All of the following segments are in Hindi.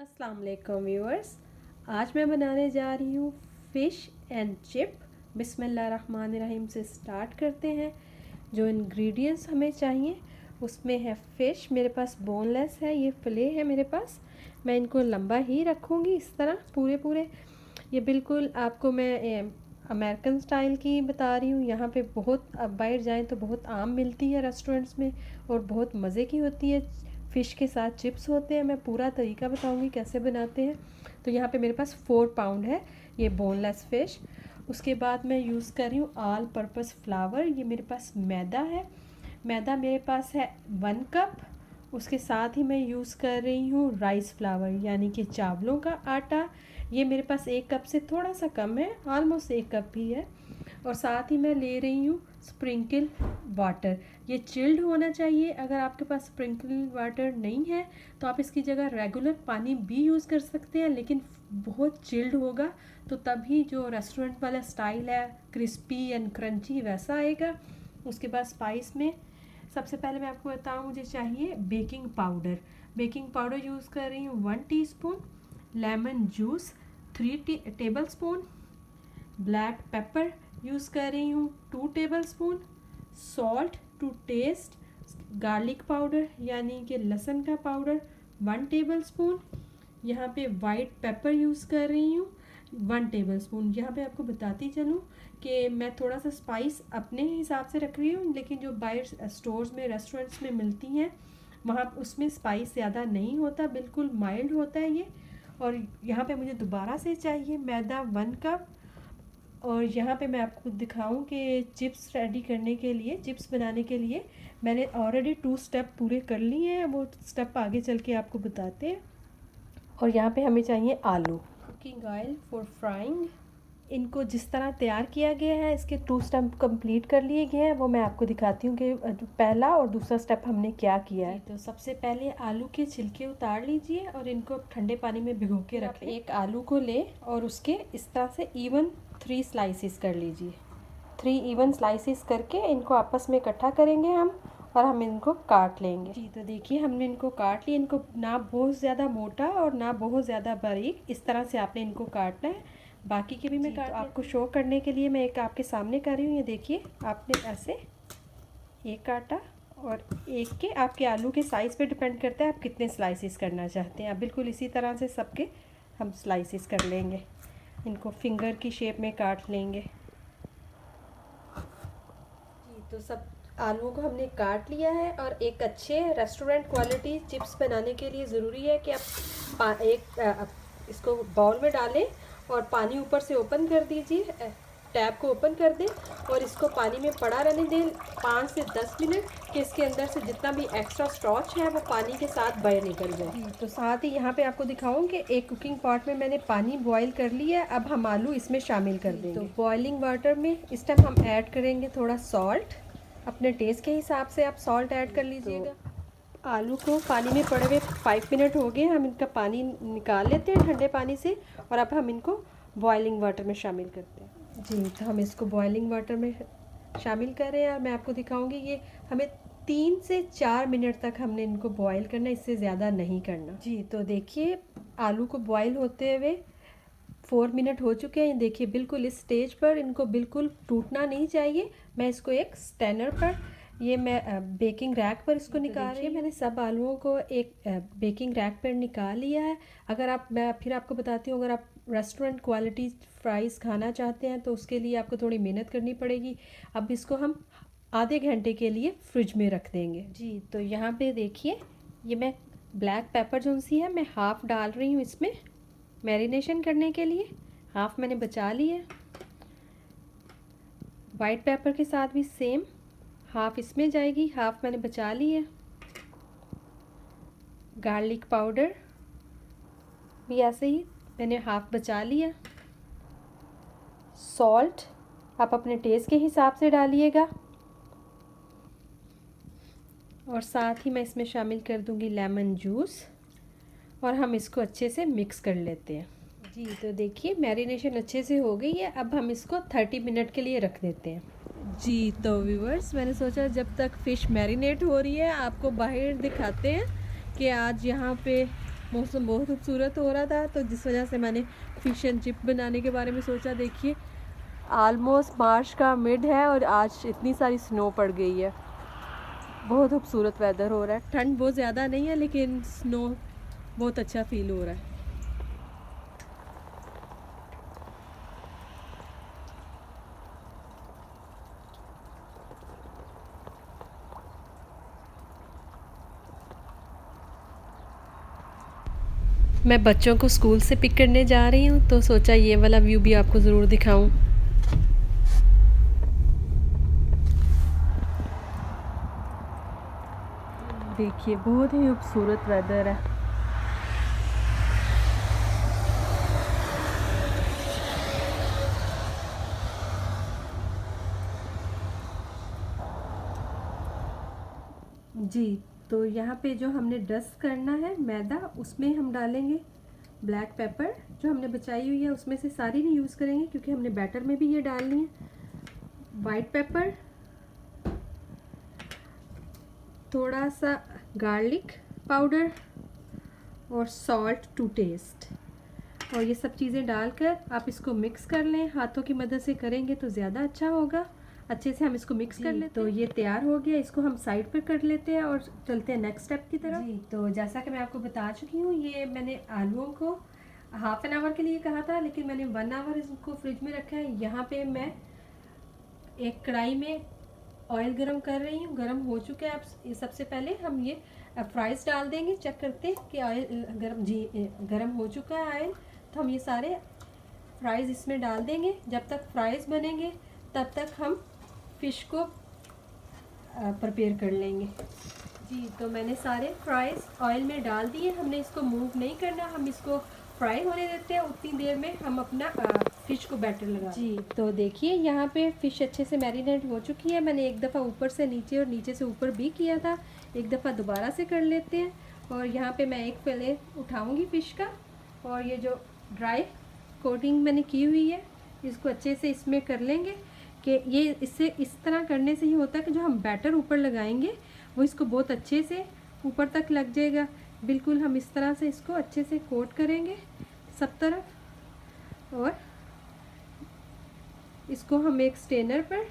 अस्सलाम वालेकुम व्यूअर्स। आज मैं बनाने जा रही हूँ फ़िश एंड चिप। बिस्मिल्लाहिर्रहमानिर्रहीम से स्टार्ट करते हैं। जो इंग्रेडिएंट्स हमें चाहिए उसमें है फ़िश, मेरे पास बोनलेस है, ये फ़िले है मेरे पास। मैं इनको लंबा ही रखूँगी इस तरह पूरे। ये बिल्कुल आपको मैं अमेरिकन स्टाइल की बता रही हूँ। यहाँ पे बहुत, अब बाहर जाएं तो बहुत आम मिलती है रेस्टोरेंट्स में और बहुत मज़े की होती है। फ़िश के साथ चिप्स होते हैं। मैं पूरा तरीका बताऊंगी कैसे बनाते हैं। तो यहाँ पे मेरे पास 4 पाउंड है ये बोनलेस फ़िश। उसके बाद मैं यूज़ कर रही हूँ ऑल पर्पस फ्लावर। ये मेरे पास मैदा है, मैदा मेरे पास है 1 कप। उसके साथ ही मैं यूज़ कर रही हूँ राइस फ्लावर यानी कि चावलों का आटा। ये मेरे पास 1 कप से थोड़ा सा कम है, ऑलमोस्ट 1 कप ही है। और साथ ही मैं ले रही हूँ स्प्रिंकल वाटर। ये चिल्ड होना चाहिए। अगर आपके पास स्प्रिंकल वाटर नहीं है तो आप इसकी जगह रेगुलर पानी भी यूज़ कर सकते हैं, लेकिन बहुत चिल्ड होगा तो तभी जो रेस्टोरेंट वाला स्टाइल है क्रिस्पी एंड क्रंची वैसा आएगा। उसके बाद स्पाइस में सबसे पहले मैं आपको बताऊँ, मुझे चाहिए baking powder. Baking powder use कर रही हूँ 1 teaspoon, lemon juice 3 tablespoon, black pepper use कर रही हूँ 2 tablespoon, salt to taste, garlic powder यानी कि लहसुन का पाउडर 1 टेबल स्पून। यहाँ पे वाइट पेपर यूज़ कर रही हूँ 1 टेबल स्पून। यहाँ पे आपको बताती चलूँ कि मैं थोड़ा सा स्पाइस अपने हिसाब से रख रही हूँ, लेकिन जो बाहर स्टोर्स में रेस्टोरेंट्स में मिलती हैं वहाँ उसमें स्पाइस ज़्यादा नहीं होता, बिल्कुल माइल्ड होता है ये। और यहाँ पे मुझे दोबारा से चाहिए मैदा 1 कप। और यहाँ पे मैं आपको दिखाऊं कि चिप्स रेडी करने के लिए, चिप्स बनाने के लिए मैंने ऑलरेडी 2 स्टेप पूरे कर लिए हैं, वो स्टेप आगे चल के आपको बताते हैं। और यहाँ पे हमें चाहिए आलू, कुकिंग ऑयल फॉर फ्राइंग। इनको जिस तरह तैयार किया गया है इसके 2 स्टेप कंप्लीट कर लिए गए हैं, वो मैं आपको दिखाती हूँ कि पहला और दूसरा स्टेप हमने क्या किया है। तो सबसे पहले आलू के छिलके उतार लीजिए और इनको ठंडे पानी में भिगो के रखें। एक आलू को ले और उसके इस तरह से इवन 3 स्लाइसिस कर लीजिए। 3 इवन स्लाइसिस करके इनको आपस में इकट्ठा करेंगे हम और हम इनको काट लेंगे। जी तो देखिए हमने इनको काट लिया। इनको ना बहुत ज़्यादा मोटा और ना बहुत ज़्यादा बारीक, इस तरह से आपने इनको काटना है। बाकी के भी मैं काट, तो आपको शो करने के लिए मैं एक आपके सामने कर रही हूँ। ये देखिए आपने ऐसे एक काटा और एक के आपके आलू के साइज़ पे डिपेंड करता है आप कितने स्लाइसिस करना चाहते हैं। आप बिल्कुल इसी तरह से सबके हम स्लाइसिस कर लेंगे, इनको फिंगर की शेप में काट लेंगे। जी तो सब आलूओं को हमने काट लिया है। और एक अच्छे रेस्टोरेंट क्वालिटी चिप्स बनाने के लिए ज़रूरी है कि आप इसको बाउल में डालें और पानी ऊपर से ओपन कर दीजिए, टैप को ओपन कर दें और इसको पानी में पड़ा रहने दें 5 से 10 मिनट, कि इसके अंदर से जितना भी एक्स्ट्रा स्टॉच है वो पानी के साथ बाहर निकल जाए। तो साथ ही यहाँ पे आपको दिखाऊं कि एक कुकिंग पॉट में मैंने पानी बॉईल कर लिया है। अब हम आलू इसमें शामिल कर देंगे। तो बॉइलिंग वाटर में इस टाइम हम ऐड करेंगे थोड़ा सॉल्ट, अपने टेस्ट के हिसाब से आप सॉल्ट ऐड कर लीजिएगा। आलू को पानी में पड़े हुए 5 मिनट हो गए, हम इनका पानी निकाल लेते हैं ठंडे पानी से और अब हम इनको बॉइलिंग वाटर में शामिल करते हैं। जी तो हम इसको बॉइलिंग वाटर में शामिल कर रहे हैं। मैं आपको दिखाऊंगी ये हमें 3 से 4 मिनट तक हमने इनको बॉईल करना है, इससे ज़्यादा नहीं करना। जी तो देखिए आलू को बॉईल होते हुए 4 मिनट हो चुके हैं। देखिए बिल्कुल इस स्टेज पर इनको बिल्कुल टूटना नहीं चाहिए। मैं इसको एक स्टैनर पर, ये मैं बेकिंग रैक पर इसको निकाल रही हूँ। मैंने सब आलूओं को एक बेकिंग रैक पर निकाल लिया है। अगर आप, मैं फिर आपको बताती हूँ, अगर आप रेस्टोरेंट क्वालिटी फ्राइज़ खाना चाहते हैं तो उसके लिए आपको थोड़ी मेहनत करनी पड़ेगी। अब इसको हम आधे घंटे के लिए फ्रिज में रख देंगे। जी तो यहाँ पे देखिए ये मैं ब्लैक पेपर जो सी है मैं हाफ़ डाल रही हूँ इसमें मैरिनेशन करने के लिए, हाफ़ मैंने बचा ली है। वाइट पेपर के साथ भी सेम हाफ़ इसमें जाएगी, हाफ़ मैंने बचा ली है। गार्लिक पाउडर भी ऐसे ही मैंने हाफ़ बचा लिया। सॉल्ट आप अपने टेस्ट के हिसाब से डालिएगा और साथ ही मैं इसमें शामिल कर दूंगी लेमन जूस और हम इसको अच्छे से मिक्स कर लेते हैं। जी तो देखिए मैरिनेशन अच्छे से हो गई है। अब हम इसको 30 मिनट के लिए रख देते हैं। जी तो व्यूअर्स मैंने सोचा जब तक फ़िश मैरिनेट हो रही है आपको बाहर दिखाते हैं कि आज यहाँ पे मौसम बहुत खूबसूरत हो रहा था, तो जिस वजह से मैंने फ़िश एंड चिप बनाने के बारे में सोचा। देखिए ऑलमोस्ट मार्च का मिड है और आज इतनी सारी स्नो पड़ गई है। बहुत खूबसूरत वेदर हो रहा है, ठंड बहुत ज़्यादा नहीं है लेकिन स्नो बहुत अच्छा फील हो रहा है। मैं बच्चों को स्कूल से पिक करने जा रही हूँ, तो सोचा ये वाला व्यू भी आपको ज़रूर दिखाऊं। देखिए बहुत ही खूबसूरत वेदर है। जी, तो यहाँ पे जो हमने डस्ट करना है मैदा, उसमें हम डालेंगे ब्लैक पेपर। जो हमने बचाई हुई है उसमें से सारी नहीं यूज़ करेंगे क्योंकि हमने बैटर में भी ये डालनी है। वाइट पेपर, थोड़ा सा गार्लिक पाउडर और सॉल्ट टू टेस्ट। और ये सब चीज़ें डालकर आप इसको मिक्स कर लें। हाथों की मदद से करेंगे तो ज़्यादा अच्छा होगा। अच्छे से हम इसको मिक्स कर लेते हैं। तो ये तैयार हो गया, इसको हम साइड पर कर लेते हैं और चलते हैं नेक्स्ट स्टेप की तरफ। जी, तो जैसा कि मैं आपको बता चुकी हूँ, ये मैंने आलूओं को हाफ एन आवर के लिए कहा था लेकिन मैंने 1 आवर इसको फ्रिज में रखा है। यहाँ पे मैं एक कढ़ाई में ऑयल गरम कर रही हूँ। गरम हो चुका है। अब सबसे पहले हम ये फ्राइज़ डाल देंगे। चेक करते हैं कि ऑयल गरम हो चुका है ऑयल। तो हम ये सारे फ्राइज़ इसमें डाल देंगे। जब तक फ्राइज़ बनेंगे तब तक हम फ़िश को प्रिपेयर कर लेंगे। जी, तो मैंने सारे फ्राइज़ ऑयल में डाल दिए। हमने इसको मूव नहीं करना, हम इसको फ्राई होने देते हैं। उतनी देर में हम अपना फ़िश को बैटर लगा। जी, तो देखिए यहाँ पे फ़िश अच्छे से मैरिनेट हो चुकी है। मैंने एक दफ़ा ऊपर से नीचे और नीचे से ऊपर भी किया था, एक दफ़ा दोबारा से कर लेते हैं। और यहाँ पे मैं एक फिले उठाऊँगी फ़िश का, और ये जो ड्राई कोटिंग मैंने की हुई है इसको अच्छे से इसमें कर लेंगे। कि ये इससे इस तरह करने से ही होता है कि जो हम बैटर ऊपर लगाएंगे वो इसको बहुत अच्छे से ऊपर तक लग जाएगा। बिल्कुल हम इस तरह से इसको अच्छे से कोट करेंगे सब तरफ, और इसको हम एक स्ट्रेनर पर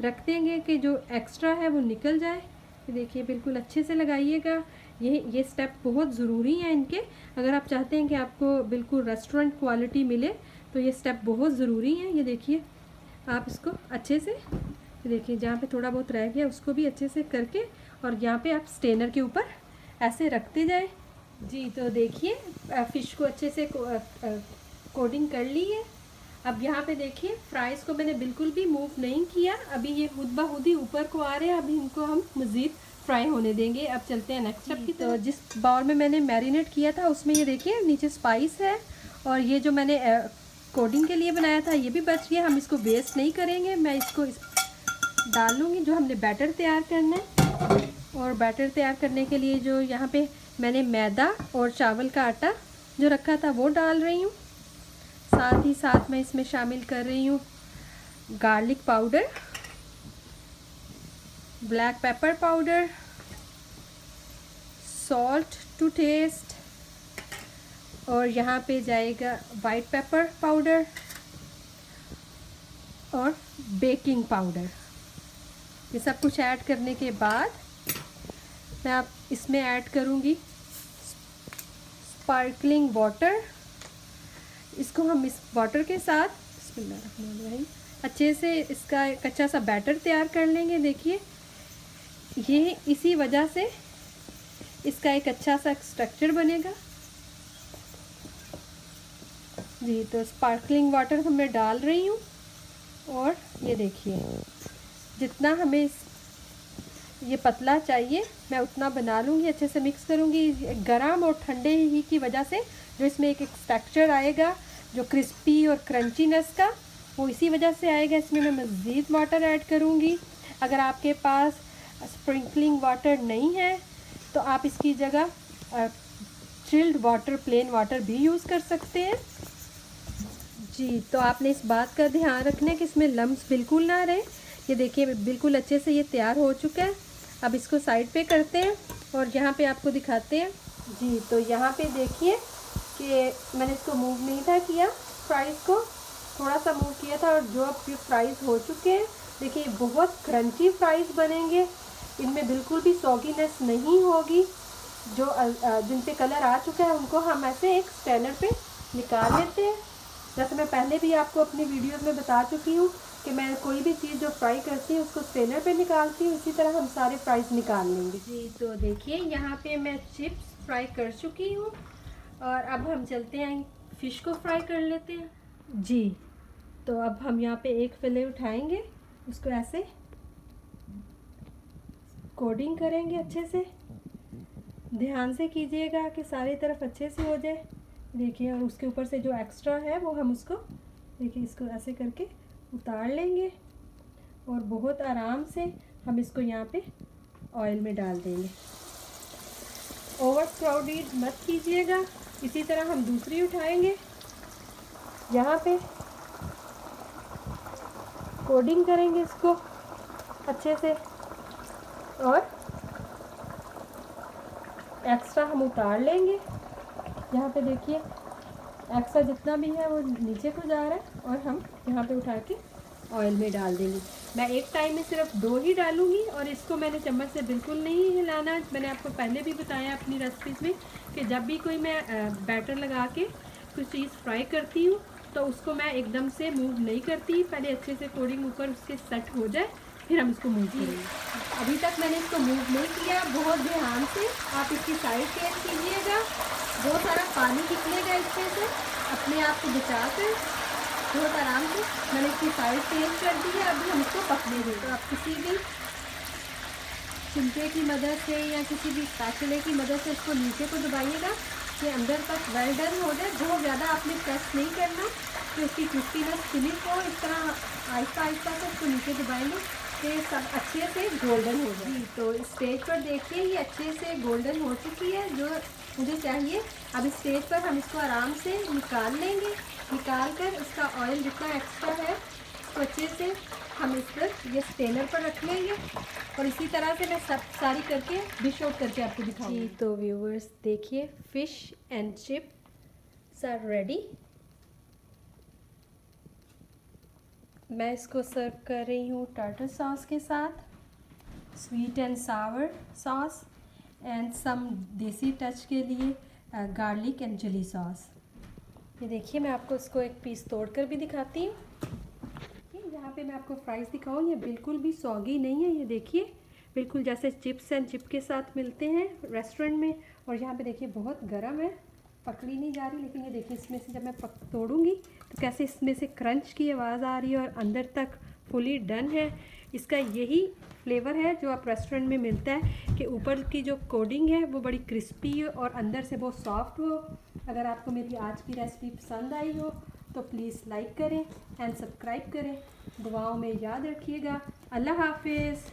रख देंगे कि जो एक्स्ट्रा है वो निकल जाए। देखिए बिल्कुल अच्छे से लगाइएगा। ये स्टेप बहुत ज़रूरी है इनके। अगर आप चाहते हैं कि आपको बिल्कुल रेस्टोरेंट क्वालिटी मिले तो ये स्टेप बहुत ज़रूरी है। ये देखिए आप इसको अच्छे से, देखिए जहाँ पे थोड़ा बहुत रह गया उसको भी अच्छे से करके, और यहाँ पे आप स्ट्रेनर के ऊपर ऐसे रखते जाएं। जी, तो देखिए फ़िश को अच्छे से कोटिंग कर ली है। अब यहाँ पे देखिए फ्राइज़ को मैंने बिल्कुल भी मूव नहीं किया। अभी ये खुद ब खुद ही ऊपर को आ रहे हैं। अभी इनको हम मज़ीद फ्राई होने देंगे। अब चलते हैं नेक्स्ट स्टेप की तरफ। तो जिस बाउल में मैंने मैरिनेट किया था उसमें ये देखिए नीचे स्पाइस है, और ये जो मैंने कोटिंग के लिए बनाया था ये भी बच गया। हम इसको वेस्ट नहीं करेंगे। मैं इसको डाल लूँगी जो हमने बैटर तैयार करना है। और बैटर तैयार करने के लिए जो यहाँ पे मैंने मैदा और चावल का आटा जो रखा था वो डाल रही हूँ। साथ ही साथ मैं इसमें शामिल कर रही हूँ garlic powder, black pepper powder, salt to taste, और यहाँ पे जाएगा वाइट पेपर पाउडर और बेकिंग पाउडर। ये सब कुछ ऐड करने के बाद मैं आप इसमें ऐड करूँगी स्पार्कलिंग वाटर। इसको हम इस वाटर के साथ बिस्मिल्लाहिर्रहमानिर्रहीम अच्छे से इसका कच्चा सा बैटर तैयार कर लेंगे। देखिए ये इसी वजह से इसका एक अच्छा सा स्ट्रक्चर बनेगा। जी, तो स्पार्कलिंग वाटर मैं डाल रही हूँ, और ये देखिए जितना हमें ये पतला चाहिए मैं उतना बना लूँगी। अच्छे से मिक्स करूँगी। गरम और ठंडे ही की वजह से जो इसमें एक टेक्सचर आएगा जो क्रिस्पी और क्रंचीनेस का, वो इसी वजह से आएगा। इसमें मैं मज़ीद वाटर ऐड करूँगी। अगर आपके पास स्प्रिंकलिंग वाटर नहीं है तो आप इसकी जगह चिल्ड वाटर, प्लेन वाटर भी यूज़ कर सकते हैं। जी, तो आपने इस बात का ध्यान रखना है कि इसमें लम्स बिल्कुल ना रहे। ये देखिए बिल्कुल अच्छे से ये तैयार हो चुका है। अब इसको साइड पे करते हैं और यहाँ पे आपको दिखाते हैं जी, तो यहाँ पे देखिए कि मैंने इसको मूव नहीं था किया, फ्राइज़ को थोड़ा सा मूव किया था, और जो अब ये फ्राइज़ हो चुके हैं, देखिए बहुत क्रंची फ्राइज़ बनेंगे, इनमें बिल्कुल भी सॉगीनेस नहीं होगी। जो जिन पे कलर आ चुका है उनको हम ऐसे एक स्ट्रेनर पे निकाल लेते हैं। जैसे मैं पहले भी आपको अपनी वीडियोस में बता चुकी हूँ कि मैं कोई भी चीज़ जो फ्राई करती हूँ उसको स्ट्रेनर पे निकालती हूँ, इसी तरह हम सारे फ्राइज़ निकाल लेंगे। जी, तो देखिए यहाँ पे मैं चिप्स फ्राई कर चुकी हूँ, और अब हम चलते हैं फ़िश को फ्राई कर लेते हैं। जी, तो अब हम यहाँ पे एक फिले उठाएंगे, उसको ऐसे कोटिंग करेंगे अच्छे से। ध्यान से कीजिएगा कि सारी तरफ अच्छे से हो जाए। देखिए, और उसके ऊपर से जो एक्स्ट्रा है वो हम उसको, देखिए इसको ऐसे करके उतार लेंगे, और बहुत आराम से हम इसको यहाँ पे ऑयल में डाल देंगे। ओवर क्राउडेड मत कीजिएगा। इसी तरह हम दूसरी उठाएंगे, यहाँ पे कोटिंग करेंगे इसको अच्छे से, और एक्स्ट्रा हम उतार लेंगे। यहाँ पे देखिए एक्स्ट्रा जितना भी है वो नीचे को जा रहा है, और हम यहाँ पे उठा के ऑयल में डाल देंगे। मैं एक टाइम में सिर्फ 2 ही डालूंगी, और इसको मैंने चम्मच से बिल्कुल नहीं हिलाना। मैंने आपको पहले भी बताया अपनी रेसिपीज़ में कि जब भी कोई मैं बैटर लगा के कुछ चीज़ फ्राई करती हूँ तो उसको मैं एकदम से मूव नहीं करती, पहले अच्छे से कोटिंग ऊपर उसके सेट हो जाए, फिर हम इसको मूव करेंगे। अभी तक मैंने इसको मूव नहीं किया, बहुत ध्यान से आप इसकी साइड चेंज कीजिएगा। बहुत सारा पानी निकलेगा इसमें से, अपने आप को बचा कर बहुत आराम से मैंने इसकी साइड चेंज कर दी है। अभी हम इसको पकने देंगे। तो आप किसी भी चिमटे की मदद से या किसी भी स्पैचुले की मदद से इसको नीचे को दबाइएगा कि अंदर तक वेल डन हो जाए। बहुत ज़्यादा आपने प्रेस नहीं करना कि उसकी क्रिस्पीनेस फिनिश हो। इस तरह आहिस्ता आहिस्ता से इसको नीचे दबाएंगे कि सब अच्छे से गोल्डन हो जाए। तो स्टेज पर देखिए ये अच्छे से गोल्डन हो चुकी है जो मुझे चाहिए। अब इस स्टेज पर हम इसको आराम से निकाल लेंगे। निकाल कर इसका ऑयल जितना एक्स्ट्रा है तो अच्छे से हम इस पर ये स्टेनर पर रख लेंगे, और इसी तरह से मैं सब सारी करके डिश आउट करके आपको दिखाऊंगी। जी, तो व्यूवर्स देखिए fish and chips are ready. मैं इसको सर्व कर रही हूँ टार्टर सॉस के साथ, sweet and sour sauce, and some desi touch के लिए गार्लिक एंड चिली सॉस। ये देखिए मैं आपको इसको एक पीस तोड़कर भी दिखाती हूँ। यहाँ पे मैं आपको फ्राइज़ दिखाऊँ, ये बिल्कुल भी सॉगी नहीं है। ये देखिए बिल्कुल जैसे चिप्स एंड चिप के साथ मिलते हैं रेस्टोरेंट में। और यहाँ पे देखिए बहुत गर्म है, पकड़ी नहीं जा रही, लेकिन ये देखिए इसमें से जब मैं तोड़ूंगी तो कैसे इसमें से क्रंच की आवाज़ आ रही है, और अंदर तक फुली डन है। इसका यही फ्लेवर है जो आप रेस्टोरेंट में मिलता है कि ऊपर की जो कोटिंग है वो बड़ी क्रिस्पी हो और अंदर से बहुत सॉफ्ट हो। अगर आपको मेरी आज की रेसिपी पसंद आई हो तो प्लीज़ लाइक करें एंड सब्सक्राइब करें। दुआओं में याद रखिएगा। अल्लाह हाफिज़।